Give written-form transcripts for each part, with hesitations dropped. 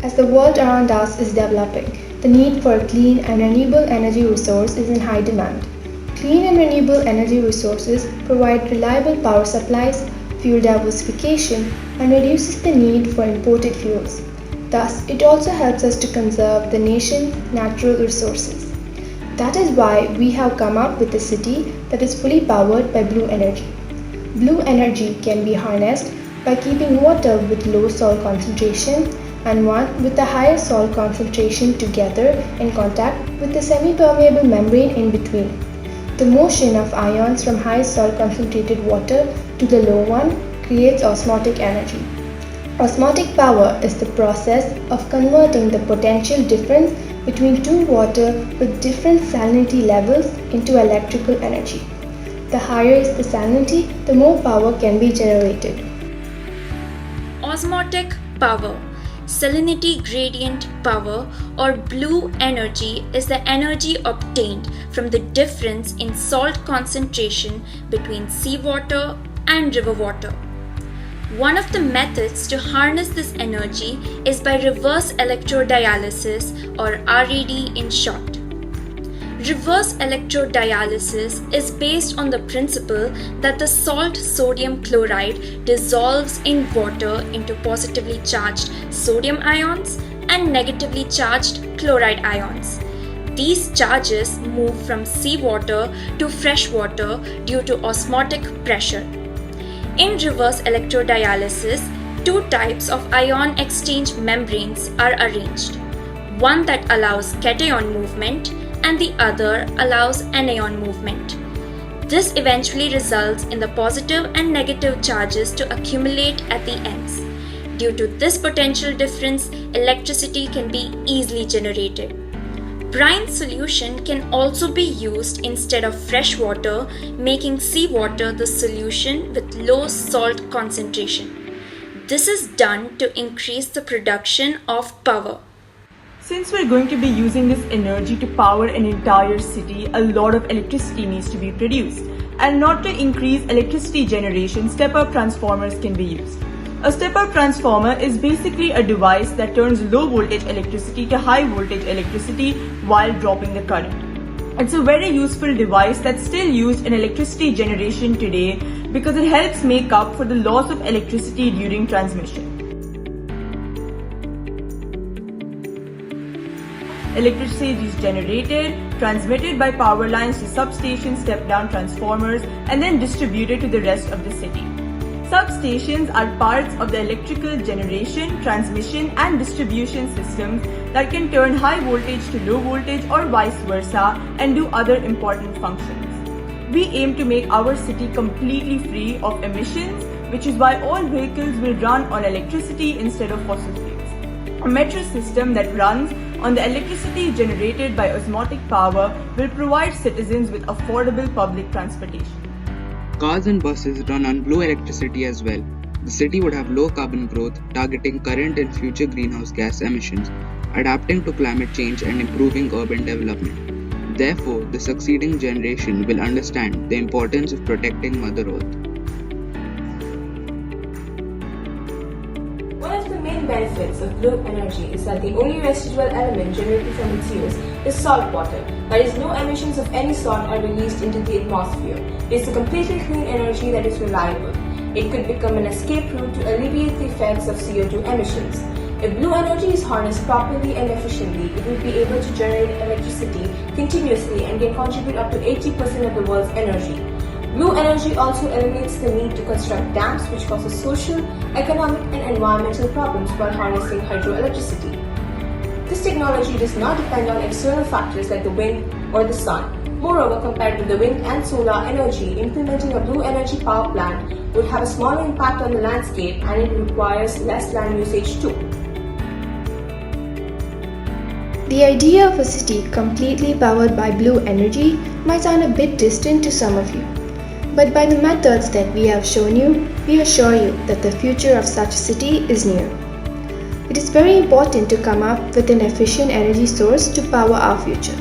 As the world around us is developing, the need for a clean and renewable energy resource is in high demand. Clean and renewable energy resources provide reliable power supplies, fuel diversification, and reduces the need for imported fuels. Thus, it also helps us to conserve the nation's natural resources. That is why we have come up with a city that is fully powered by blue energy. Blue energy can be harnessed by keeping water with low salt concentration and one with a higher salt concentration together in contact with the semi-permeable membrane in between. The motion of ions from high salt concentrated water to the low one creates osmotic energy. Osmotic power is the process of converting the potential difference between two water with different salinity levels into electrical energy. The higher is the salinity, the more power can be generated. Osmotic power, salinity gradient power, or blue energy is the energy obtained from the difference in salt concentration between seawater and river water. One of the methods to harness this energy is by reverse electrodialysis, or RED in short. Reverse electrodialysis is based on the principle that the salt sodium chloride dissolves in water into positively charged sodium ions and negatively charged chloride ions. These charges move from seawater to freshwater due to osmotic pressure. In reverse electrodialysis, two types of ion exchange membranes are arranged. One that allows cation movement and the other allows anion movement. This eventually results in the positive and negative charges to accumulate at the ends. Due to this potential difference, electricity can be easily generated. Brine solution can also be used instead of fresh water, making seawater the solution with low salt concentration. This is done to increase the production of power. Since we're going to be using this energy to power an entire city, a lot of electricity needs to be produced. And not to increase electricity generation, step-up transformers can be used. A step-up transformer is basically a device that turns low voltage electricity to high voltage electricity while dropping the current. It's a very useful device that's still used in electricity generation today because it helps make up for the loss of electricity during transmission. Electricity is generated, transmitted by power lines to substations, step-down transformers, and then distributed to the rest of the city. Substations are parts of the electrical generation, transmission, and distribution systems that can turn high voltage to low voltage or vice versa and do other important functions. We aim to make our city completely free of emissions, which is why all vehicles will run on electricity instead of fossil fuels. A metro system that runs on the electricity generated by osmotic power will provide citizens with affordable public transportation. Cars and buses run on blue electricity as well. The city would have low carbon growth, targeting current and future greenhouse gas emissions, adapting to climate change and improving urban development. Therefore, the succeeding generation will understand the importance of protecting Mother Earth. One of the main benefits of blue energy is that the only residual element generated from its use is salt water. That is, no emissions of any sort are released into the atmosphere. It is a completely clean energy that is reliable. It could become an escape route to alleviate the effects of CO2 emissions. If blue energy is harnessed properly and efficiently, it will be able to generate electricity continuously and can contribute up to 80% of the world's energy. Blue energy also eliminates the need to construct dams, which causes social, economic, and environmental problems while harnessing hydroelectricity. This technology does not depend on external factors like the wind or the sun. Moreover, compared with the wind and solar energy, implementing a blue energy power plant would have a smaller impact on the landscape and it requires less land usage too. The idea of a city completely powered by blue energy might sound a bit distant to some of you. But by the methods that we have shown you, we assure you that the future of such a city is near. It is very important to come up with an efficient energy source to power our future.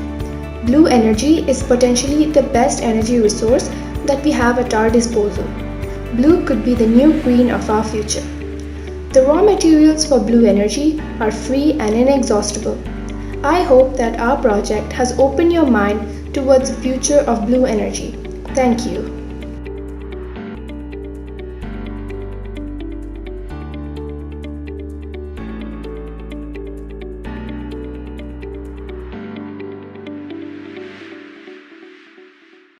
Blue energy is potentially the best energy resource that we have at our disposal. Blue could be the new green of our future. The raw materials for blue energy are free and inexhaustible. I hope that our project has opened your mind towards the future of blue energy. Thank you.